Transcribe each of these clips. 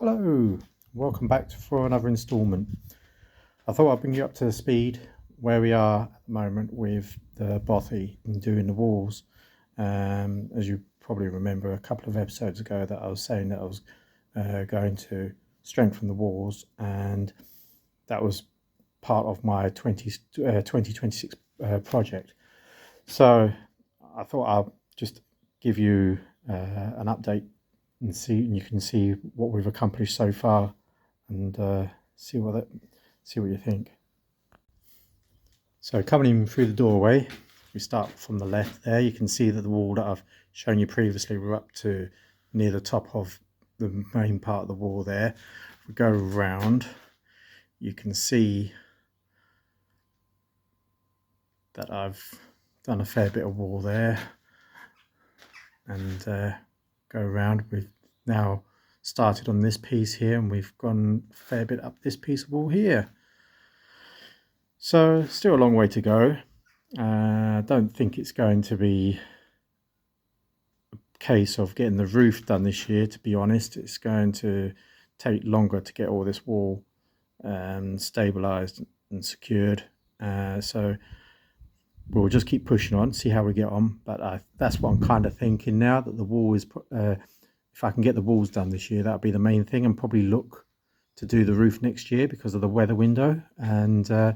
Hello, welcome back for another instalment. I thought I'd bring you up to speed where we are at the moment with the bothy and doing the walls. As you probably remember a couple of episodes ago that I was saying that I was going to strengthen the walls, and that was part of my 2026 project. So I thought I'll just give you an update and you can see what we've accomplished so far, and see what you think. So coming in through the doorway, we start from the left there. You can see that the wall that I've shown you previously, we're up to near the top of the main part of the wall there. If we go around, you can see that I've done a fair bit of wall there, and go around. We've now started on this piece here, and we've gone a fair bit up this piece of wall here. So still a long way to go. I don't think it's going to be a case of getting the roof done this year, to be honest. It's going to take longer to get all this wall stabilized and secured. So we'll just keep pushing on, see how we get on. But that's what I'm kind of thinking now, that the wall is, if I can get the walls done this year, that'll be the main thing, and probably look to do the roof next year because of the weather window. And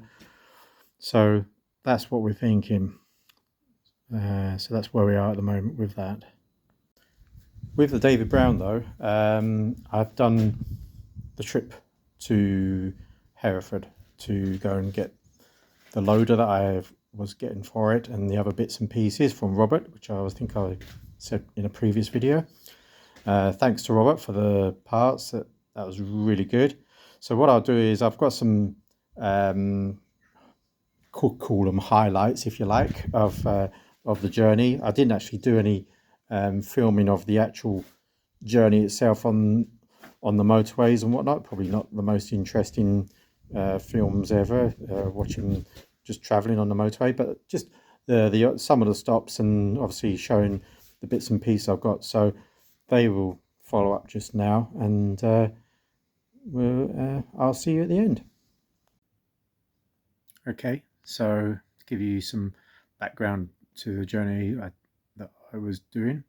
so that's what we're thinking. So that's where we are at the moment with that. With the David Brown though, I've done the trip to Hereford to go and get the loader that I was getting for it, and the other bits and pieces from Robert, which I think I said in a previous video. Thanks to Robert for the parts. That was really good. So what I'll do is, I've got some call them highlights, if you like, of the journey. I didn't actually do any filming of the actual journey itself on the motorways and whatnot. Probably not the most interesting films ever, watching just traveling on the motorway, but just the some of the stops, and obviously showing the bits and pieces I've got. So they will follow up just now, and I'll see you at the end. Okay, so to give you some background to the journey that I was doing,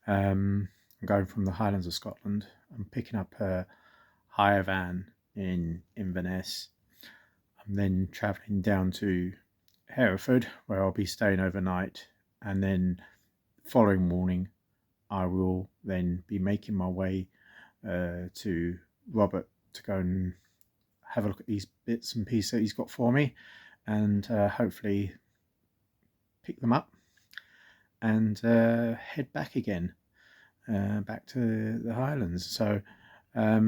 I'm going from the Highlands of Scotland. I'm picking up a hire van in Inverness. I'm then travelling down to Hereford, where I'll be staying overnight, and then the following morning I will then be making my way to Robert to go and have a look at these bits and pieces that he's got for me, and hopefully pick them up and head back again, back to the Highlands. So a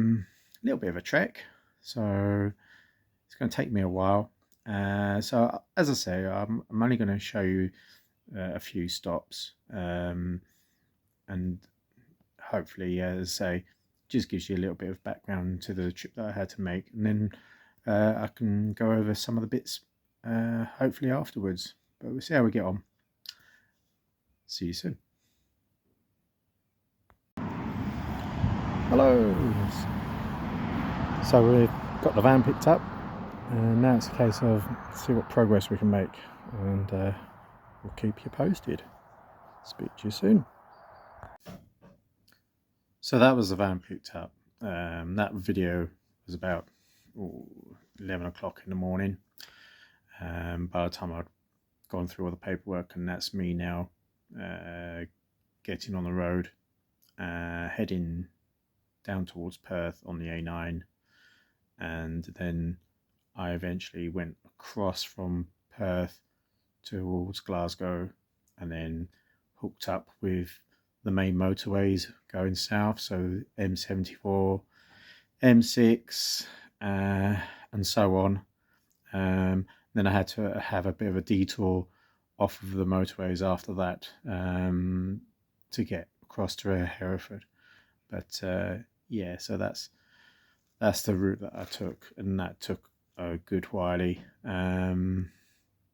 little bit of a trek, so it's going to take me a while. So as I say, I'm only going to show you a few stops, and hopefully, as I say, just gives you a little bit of background to the trip that I had to make, and then I can go over some of the bits hopefully afterwards. But we'll see how we get on. See you soon. Hello. So we've got the van picked up, and now it's a case of see what progress we can make, and we'll keep you posted. Speak to you soon. So that was the van picked up. That video was about 11 o'clock in the morning. By the time I'd gone through all the paperwork, and that's me now getting on the road, heading down towards Perth on the A9, and then I eventually went across from Perth towards Glasgow, and then hooked up with the main motorways going south, so M74, M6, and so on. Then I had to have a bit of a detour off of the motorways after that, to get across to Hereford. But yeah, so that's the route that I took, and that took a good while.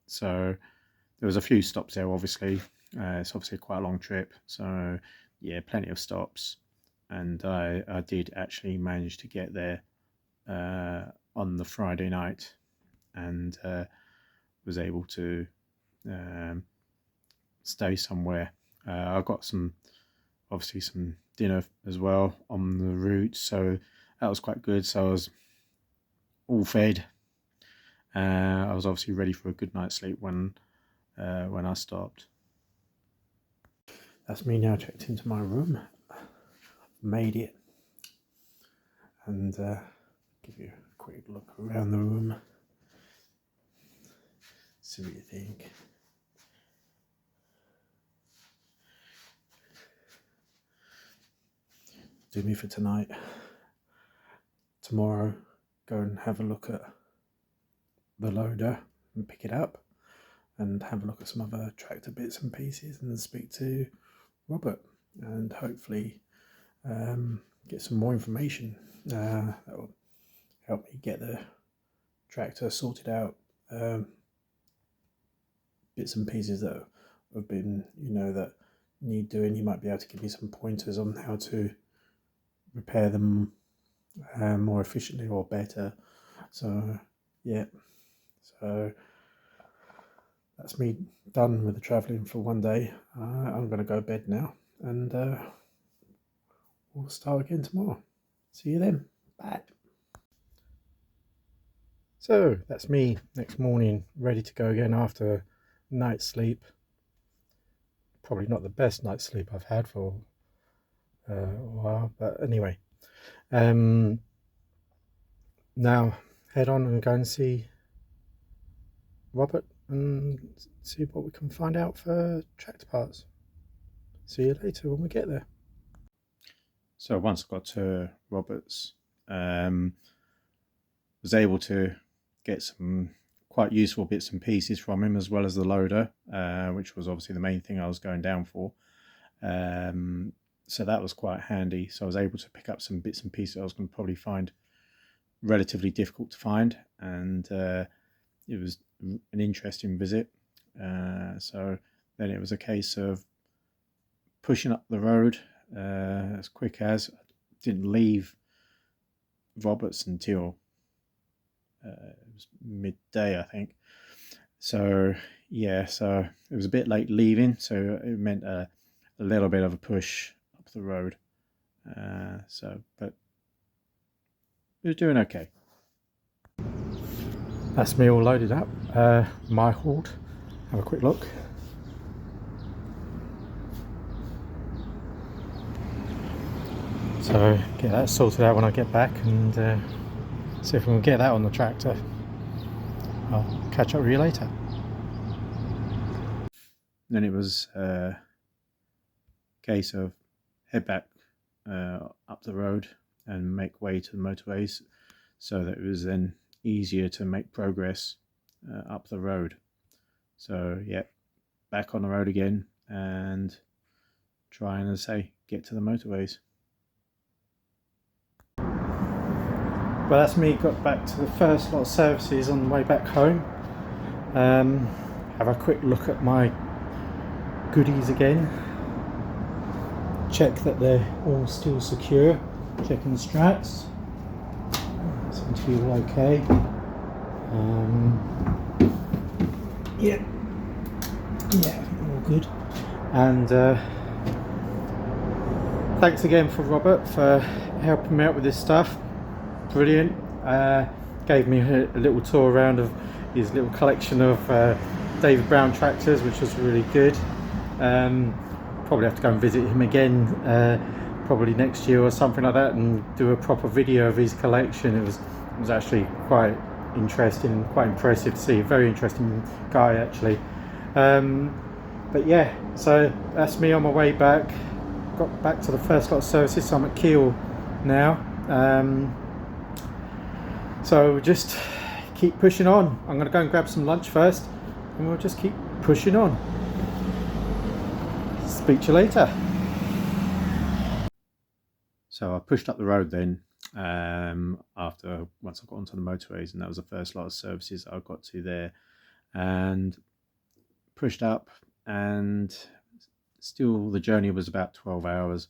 So there was a few stops there, obviously. It's obviously quite a long trip, so yeah, plenty of stops. and I did actually manage to get there on the Friday night, and was able to stay somewhere. I got obviously some dinner as well on the route, so that was quite good. So I was all fed. I was obviously ready for a good night's sleep when I stopped. That's me now checked into my room. Made it, and give you a quick look around the room. See what you think. Do me for tonight. Tomorrow, go and have a look at the loader and pick it up, and have a look at some other tractor bits and pieces, and speak to Robert, and hopefully get some more information that will help me get the tractor sorted out. Bits and pieces that have been, that need doing. He might be able to give me some pointers on how to repair them more efficiently or better. So yeah, so that's me done with the travelling for one day. I'm going to go to bed now, and we'll start again tomorrow. See you then. Bye. So that's me next morning, ready to go again after a night's sleep. Probably not the best night's sleep I've had for a while, but anyway. Now head on and go and see Robert and see what we can find out for tractor parts. See you later when we get there. So once I got to Robert's, was able to get some quite useful bits and pieces from him, as well as the loader, which was obviously the main thing I was going down for. So that was quite handy. So I was able to pick up some bits and pieces I was going to probably find relatively difficult to find, and it was an interesting visit. So then it was a case of pushing up the road as quick as. I didn't leave Roberts until it was midday, I think. So yeah, so it was a bit late leaving, so it meant a little bit of a push up the road. But it was doing okay. That's me all loaded up. My hauled. Have a quick look. So get that sorted out when I get back, and see if we can get that on the tractor. I'll catch up with you later. Then it was a case of head back up the road and make way to the motorways, so that it was then easier to make progress up the road. So yeah, back on the road again and trying, as I say, get to the motorways. Well, that's me got back to the first lot of services on the way back home. Have a quick look at my goodies again. Check that they're all still secure. Checking the straps. Seem to be all okay. Yeah, all good. And thanks again for Robert for helping me out with this stuff. Brilliant. Gave me a little tour around of his little collection of David Brown tractors, which was really good. Probably have to go and visit him again probably next year or something like that, and do a proper video of his collection. It was actually quite interesting, quite impressive to see. A very interesting guy, actually. But yeah, so that's me on my way back. Got back to the first lot of services, so I'm at Kiel now. So we'll just keep pushing on. I'm going to go and grab some lunch first, and we'll just keep pushing on. Speak to you later. So I pushed up the road then, once I got onto the motorways, and that was the first lot of services I got to there, and pushed up, and still the journey was about 12 hours.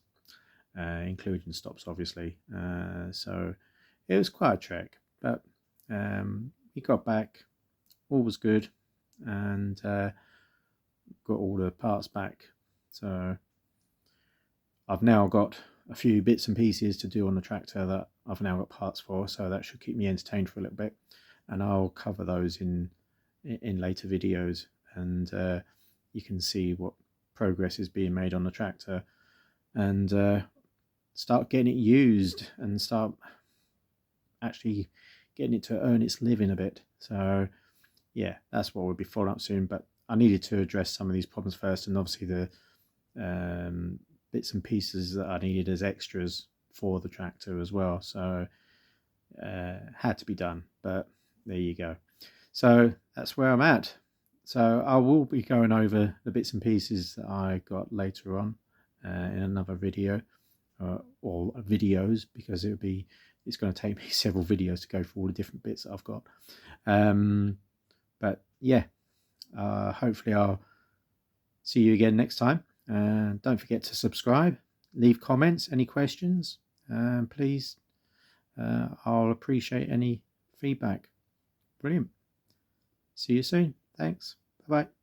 including stops, obviously. So it was quite a trek, but we got back, all was good, and got all the parts back. So I've now got a few bits and pieces to do on the tractor that I've now got parts for, so that should keep me entertained for a little bit, and I'll cover those in later videos, and you can see what progress is being made on the tractor, and start getting it used and start actually getting it to earn its living a bit. So yeah, that's what we'll be following up soon, but I needed to address some of these problems first, and obviously the bits and pieces that I needed as extras for the tractor as well, so had to be done. But there you go. So that's where I'm at. So I will be going over the bits and pieces that I got later on in another video, or videos, because it's going to take me several videos to go through all the different bits that I've got. But yeah, hopefully I'll see you again next time. Don't forget to subscribe, leave comments, any questions, please. I'll appreciate any feedback. Brilliant. See you soon. Thanks. Bye-bye.